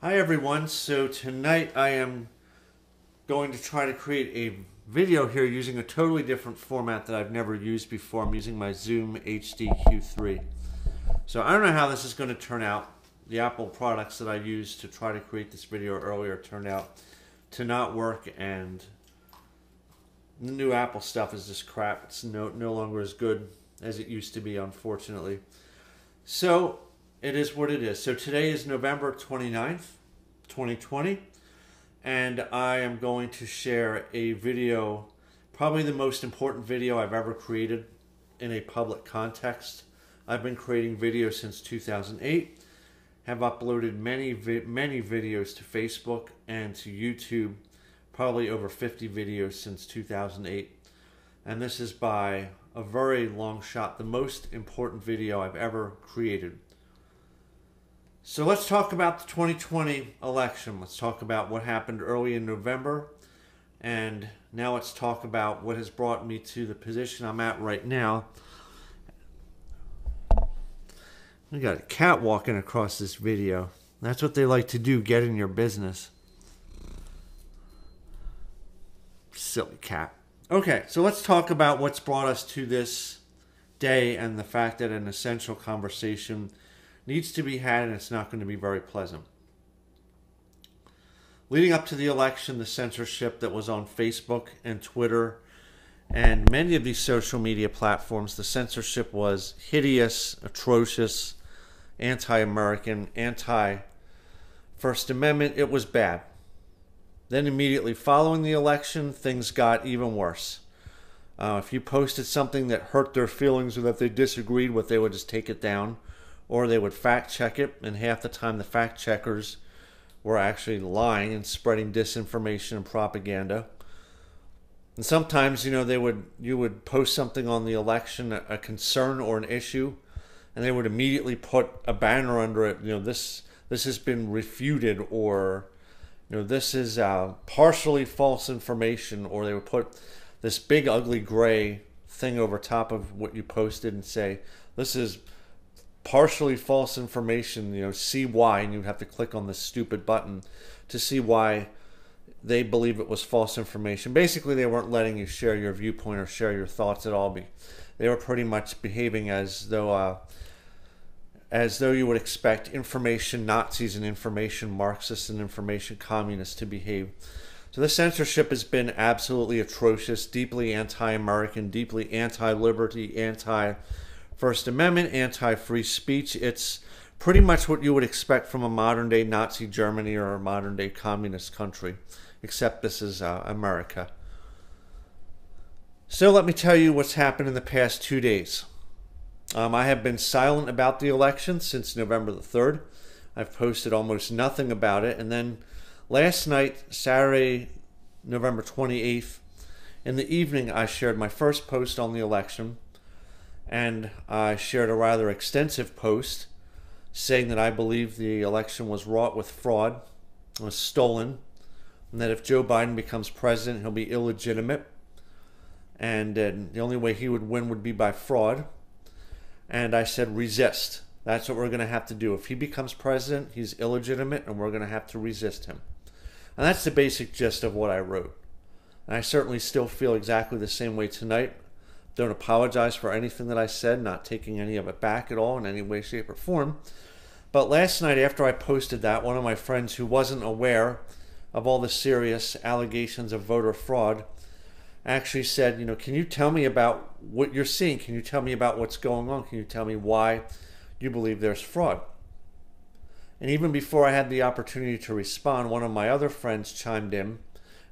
Hi everyone, so tonight I am going to try to create a video here using a totally different format that I've never used before. I'm using my Zoom HD Q3. So I don't know how this is going to turn out. The Apple products that I used to try to create this video earlier turned out to not work, and the new Apple stuff is just crap. It's no longer as good as it used to be, unfortunately. So it is what it is. So today is November 29th, 2020, and I am going to share a video, probably the most important video I've ever created in a public context. I've been creating videos since 2008, have uploaded many videos to Facebook and to YouTube, probably over 50 videos since 2008, and this is by a very long shot the most important video I've ever created. So let's talk about the 2020 election. Let's talk about what happened early in November, and now let's talk about what has brought me to the position I'm at right now. We got a cat walking across this video. That's what they like to do, get in your business. Silly cat. Okay, so let's talk about what's brought us to this day and the fact that an essential conversation needs to be had, and it's not going to be very pleasant. Leading up to the election, the censorship that was on Facebook and Twitter and many of these social media platforms, the censorship was hideous, atrocious, anti-American, anti-First Amendment. It was bad. Then immediately following the election, things got even worse. If you posted something that hurt their feelings or that they disagreed with, they would just take it down, or they would fact check it, and half the time the fact checkers were actually lying and spreading disinformation and propaganda. And sometimes, you would post something on the election, a concern or an issue, and they would immediately put a banner under it. This has been refuted, or this is partially false information, or they would put this big ugly gray thing over top of what you posted and say, this is partially false information, see why, and you'd have to click on this stupid button to see why they believe it was false information. Basically, they weren't letting you share your viewpoint or share your thoughts at all. They were pretty much behaving as though you would expect information Nazis and information Marxists and information communists to behave. So the censorship has been absolutely atrocious, deeply anti-American, deeply anti-liberty, anti-First Amendment, anti-free speech. It's pretty much what you would expect from a modern-day Nazi Germany or a modern-day communist country, except this is America. So let me tell you what's happened in the past 2 days. I have been silent about the election since November the 3rd. I've posted almost nothing about it. And then last night, Saturday, November 28th, in the evening, I shared my first post on the election. And I shared a rather extensive post saying that I believe the election was wrought with fraud, was stolen, and that if Joe Biden becomes president, he'll be illegitimate. And the only way he would win would be by fraud. And I said, resist. That's what we're going to have to do. If he becomes president, he's illegitimate, and we're going to have to resist him. And that's the basic gist of what I wrote. And I certainly still feel exactly the same way tonight. Don't apologize for anything that I said, not taking any of it back at all in any way, shape, or form. But last night, after I posted that, one of my friends who wasn't aware of all the serious allegations of voter fraud actually said, can you tell me about what you're seeing? Can you tell me about what's going on? Can you tell me why you believe there's fraud? And even before I had the opportunity to respond, one of my other friends chimed in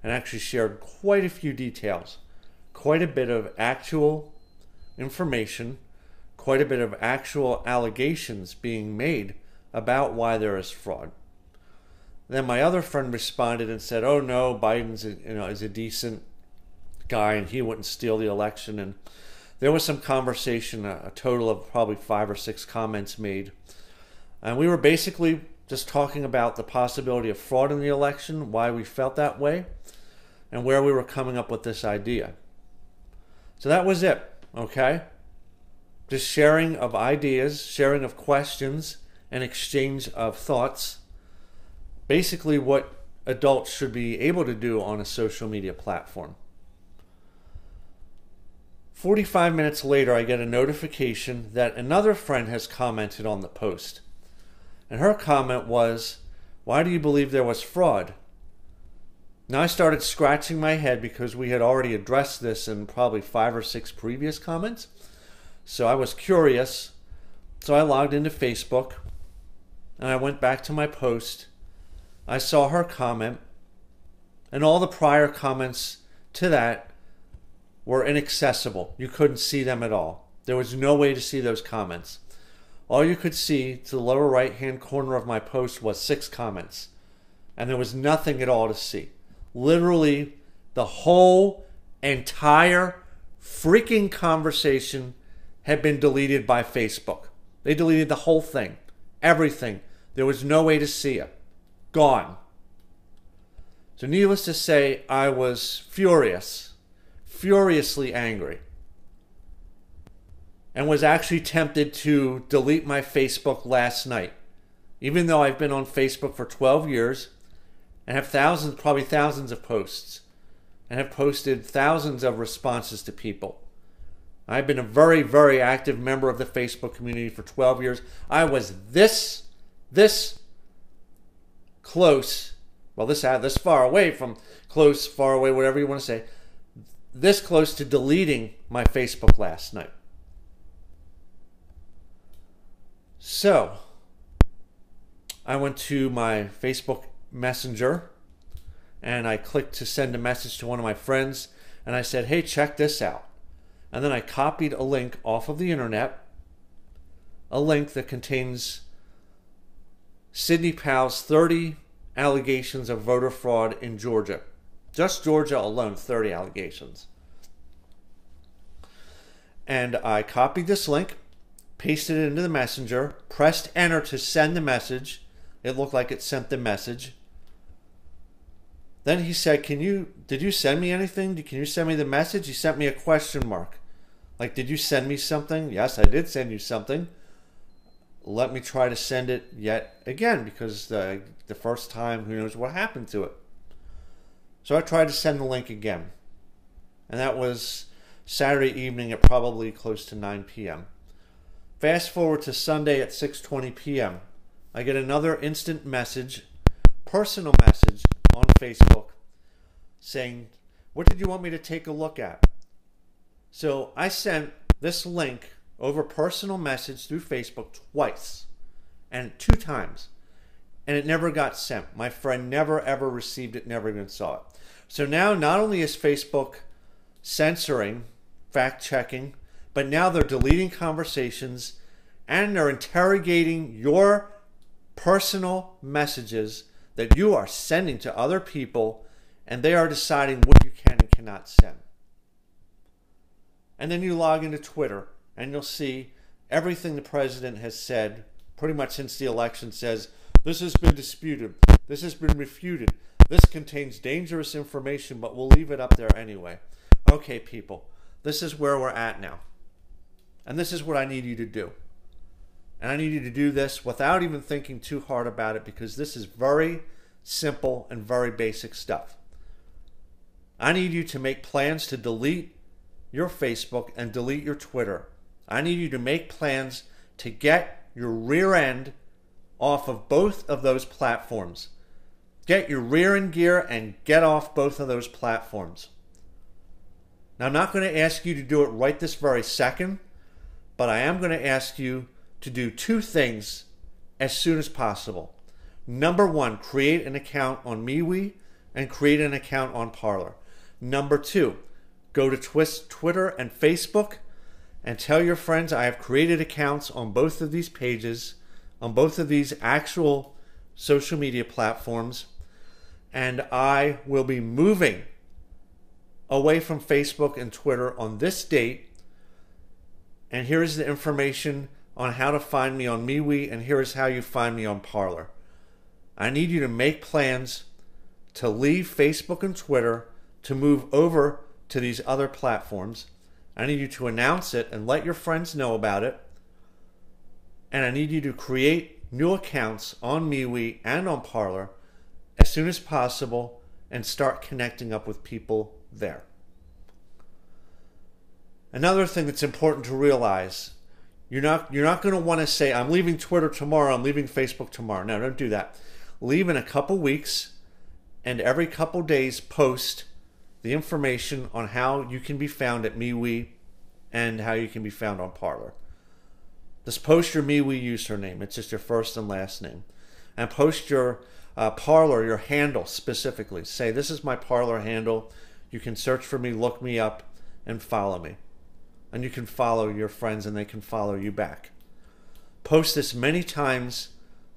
and actually shared quite a few details, quite a bit of actual information, quite a bit of actual allegations being made about why there is fraud. Then my other friend responded and said, oh no, Biden's is a decent guy and he wouldn't steal the election. And there was some conversation, a total of probably 5 or 6 comments made, and we were basically just talking about the possibility of fraud in the election, why we felt that way, and where we were coming up with this idea. So that was it, okay? Just sharing of ideas, sharing of questions, and exchange of thoughts basically what adults should be able to do on a social media platform. 45 minutes later, I get a notification that another friend has commented on the post. And her comment was, "Why do you believe there was fraud?" Now I started scratching my head because we had already addressed this in probably 5 or 6 previous comments. So I was curious. So I logged into Facebook and I went back to my post. I saw her comment, and all the prior comments to that were inaccessible. You couldn't see them at all. There was no way to see those comments. All you could see to the lower right hand corner of my post was 6 comments, and there was nothing at all to see. Literally, the whole entire freaking conversation had been deleted by Facebook. They deleted the whole thing, everything. There was no way to see it. Gone. So needless to say, I was furiously angry, and was actually tempted to delete my Facebook last night. Even though I've been on Facebook for 12 years and have probably thousands of posts, and have posted thousands of responses to people. I've been a very, very active member of the Facebook community for 12 years. I was this close, well, this far away from close, far away, whatever you want to say, this close to deleting my Facebook last night. So, I went to my Facebook Messenger and I clicked to send a message to one of my friends, and I said, "Hey, check this out." And then I copied a link off of the internet, a link that contains Sidney Powell's 30 allegations of voter fraud in Georgia. Just Georgia alone, 30 allegations. And I copied this link, pasted it into the messenger, pressed enter to send the message. It looked like it sent the message. Then he said, did you send me anything? Can you send me the message? He sent me a question mark. Like, did you send me something? Yes, I did send you something. Let me try to send it yet again, because the first time, who knows what happened to it. So I tried to send the link again. And that was Saturday evening at probably close to 9 p.m. Fast forward to Sunday at 6:20 p.m. I get another instant message, personal message on Facebook saying, "What did you want me to take a look at?" So I sent this link over personal message through Facebook twice, and 2 times, and it never got sent. My friend never ever received it, never even saw it. So now not only is Facebook censoring, fact checking, but now they're deleting conversations and they're interrogating your personal messages that you are sending to other people, and they are deciding what you can and cannot send. And then you log into Twitter and you'll see everything the president has said pretty much since the election says, "This has been disputed, this has been refuted, this contains dangerous information, but we'll leave it up there anyway." Okay, people, this is where we're at now. And this is what I need you to do. And I need you to do this without even thinking too hard about it, because this is very simple and very basic stuff. I need you to make plans to delete your Facebook and delete your Twitter. I need you to make plans to get your rear end off of both of those platforms. Get your rear end gear and get off both of those platforms. Now, I'm not going to ask you to do it right this very second, but I am going to ask you to do 2 things as soon as possible. Number 1, create an account on MeWe and create an account on Parler. Number 2, go to Twitter and Facebook and tell your friends I have created accounts on both of these pages, on both of these actual social media platforms, and I will be moving away from Facebook and Twitter on this date. And here is the information on how to find me on MeWe, and here is how you find me on Parler. I need you to make plans to leave Facebook and Twitter to move over to these other platforms. I need you to announce it and let your friends know about it. And I need you to create new accounts on MeWe and on Parler as soon as possible and start connecting up with people there. Another thing that's important to realize, you're not going to want to say, I'm leaving Twitter tomorrow, I'm leaving Facebook tomorrow. No, don't do that. Leave in a couple weeks, and every couple days post the information on how you can be found at MeWe and how you can be found on Parler. Just post your MeWe username. It's just your first and last name. And post your Parler, your handle specifically. Say, this is my Parler handle. You can search for me, look me up, and follow me. And you can follow your friends and they can follow you back. Post this many times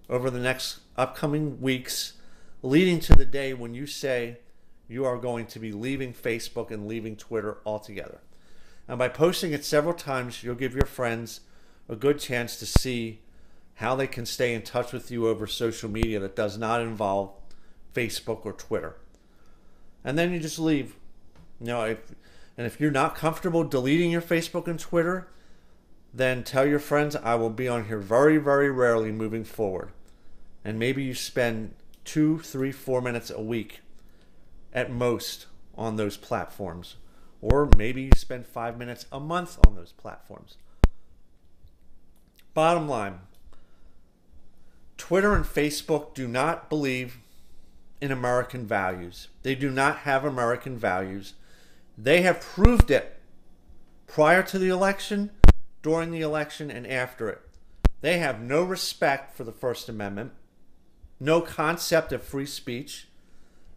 over the next upcoming weeks, leading to the day when you say you are going to be leaving Facebook and leaving Twitter altogether. And by posting it several times, you'll give your friends a good chance to see how they can stay in touch with you over social media that does not involve Facebook or Twitter. And then you just leave. If you're not comfortable deleting your Facebook and Twitter, then tell your friends, I will be on here very, very rarely moving forward. And maybe you spend 2, 3, 4 minutes a week at most on those platforms. Or maybe you spend 5 minutes a month on those platforms. Bottom line, Twitter and Facebook do not believe in American values. They do not have American values. They have proved it prior to the election, during the election, and after it. They have no respect for the First Amendment, no concept of free speech.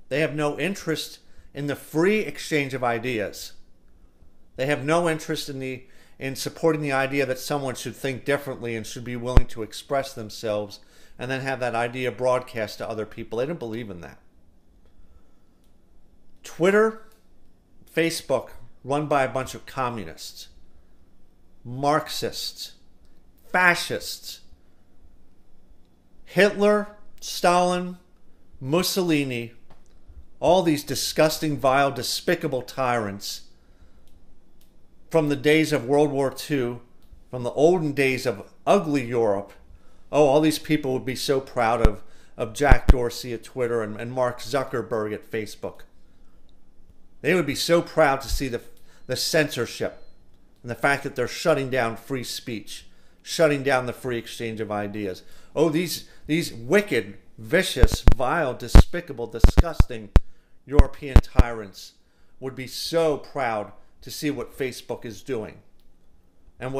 They have no interest in the free exchange of ideas. They have no interest in supporting the idea that someone should think differently and should be willing to express themselves and then have that idea broadcast to other people. They don't believe in that. Twitter, Facebook, run by a bunch of communists, Marxists, fascists. Hitler, Stalin, Mussolini, all these disgusting, vile, despicable tyrants from the days of World War II, from the olden days of ugly Europe. Oh, all these people would be so proud of Jack Dorsey at Twitter and Mark Zuckerberg at Facebook. They would be so proud to see the censorship and the fact that they're shutting down free speech, shutting down the free exchange of ideas. Oh, these wicked, vicious, vile, despicable, disgusting European tyrants would be so proud to see what Facebook is doing and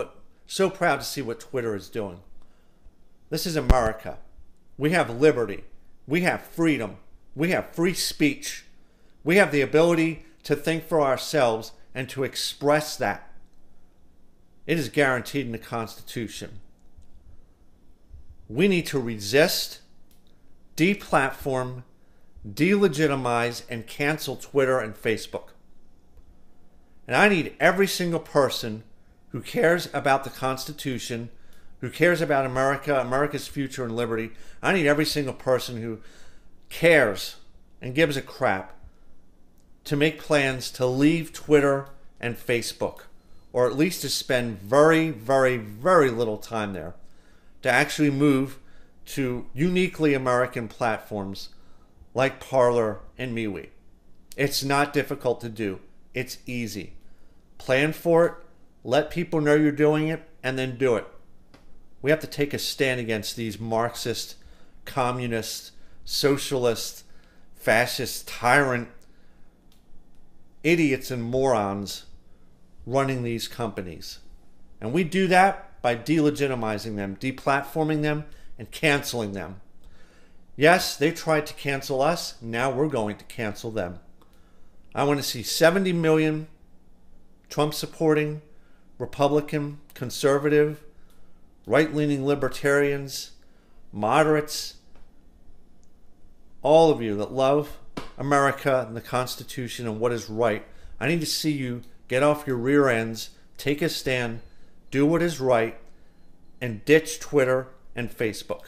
so proud to see what Twitter is doing. This is America. We have liberty. We have freedom. We have free speech. We have the ability to think for ourselves and to express that. It is guaranteed in the Constitution. We need to resist, deplatform, delegitimize, and cancel Twitter and Facebook. And I need every single person who cares about the Constitution, who cares about America, America's future and liberty. I need every single person who cares and gives a crap to make plans to leave Twitter and Facebook, or at least to spend very, very, very little time there, to actually move to uniquely American platforms like Parler and MeWe. It's not difficult to do. It's easy. Plan for it, let people know you're doing it, and then do it. We have to take a stand against these Marxist, communist, socialist, fascist, tyrant, idiots and morons running these companies. And we do that by delegitimizing them, deplatforming them, and canceling them. Yes, they tried to cancel us. Now we're going to cancel them. I want to see 70 million Trump-supporting, Republican, conservative, right-leaning libertarians, moderates, all of you that love America and the Constitution and what is right. I need to see you get off your rear ends, take a stand, do what is right, and ditch Twitter and Facebook.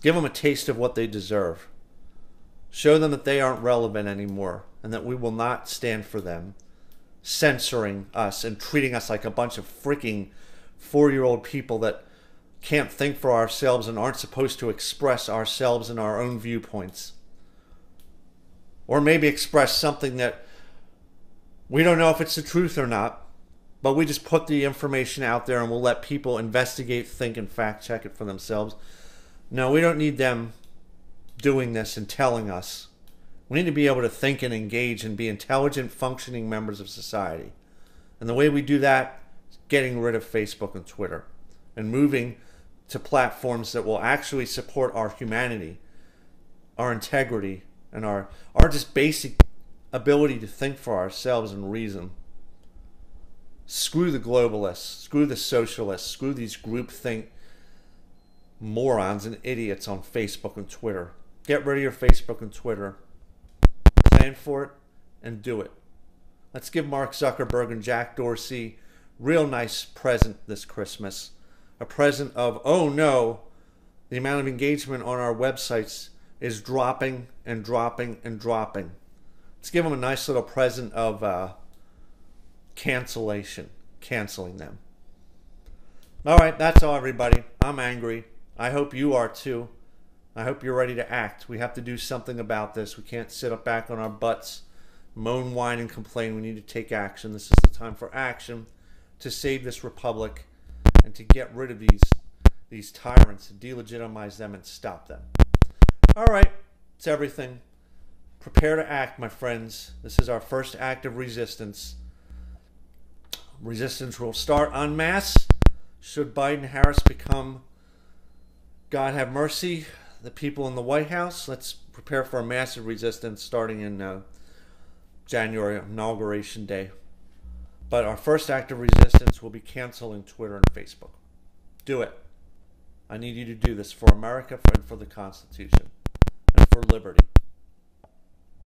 Give them a taste of what they deserve. Show them that they aren't relevant anymore and that we will not stand for them censoring us and treating us like a bunch of freaking 4-year-old people that can't think for ourselves and aren't supposed to express ourselves and our own viewpoints. Or maybe express something that we don't know if it's the truth or not, but we just put the information out there and we'll let people investigate, think, and fact check it for themselves. No, we don't need them doing this and telling us. We need to be able to think and engage and be intelligent, functioning members of society. And the way we do that is getting rid of Facebook and Twitter and moving to platforms that will actually support our humanity, our integrity, and our just basic ability to think for ourselves and reason. Screw the globalists, screw the socialists, screw these groupthink morons and idiots on Facebook and Twitter. Get rid of your Facebook and Twitter. Plan for it and do it. Let's give Mark Zuckerberg and Jack Dorsey a real nice present this Christmas. A present of, oh no, the amount of engagement on our websites is dropping and dropping and dropping. Let's give them a nice little present of canceling them. All right, that's all, everybody. I'm angry. I hope you are too. I hope you're ready to act. We have to do something about this. We can't sit up back on our butts, moan, whine, and complain. We need to take action. This is the time for action to save this republic and to get rid of these tyrants, and delegitimize them and stop them. All right, it's everything. Prepare to act, my friends. This is our first act of resistance. Resistance will start en masse should Biden-Harris become, God have mercy, the people in the White House. Let's prepare for a massive resistance starting in January, Inauguration Day. But our first act of resistance will be canceling Twitter and Facebook. Do it. I need you to do this for America and for the Constitution and for liberty.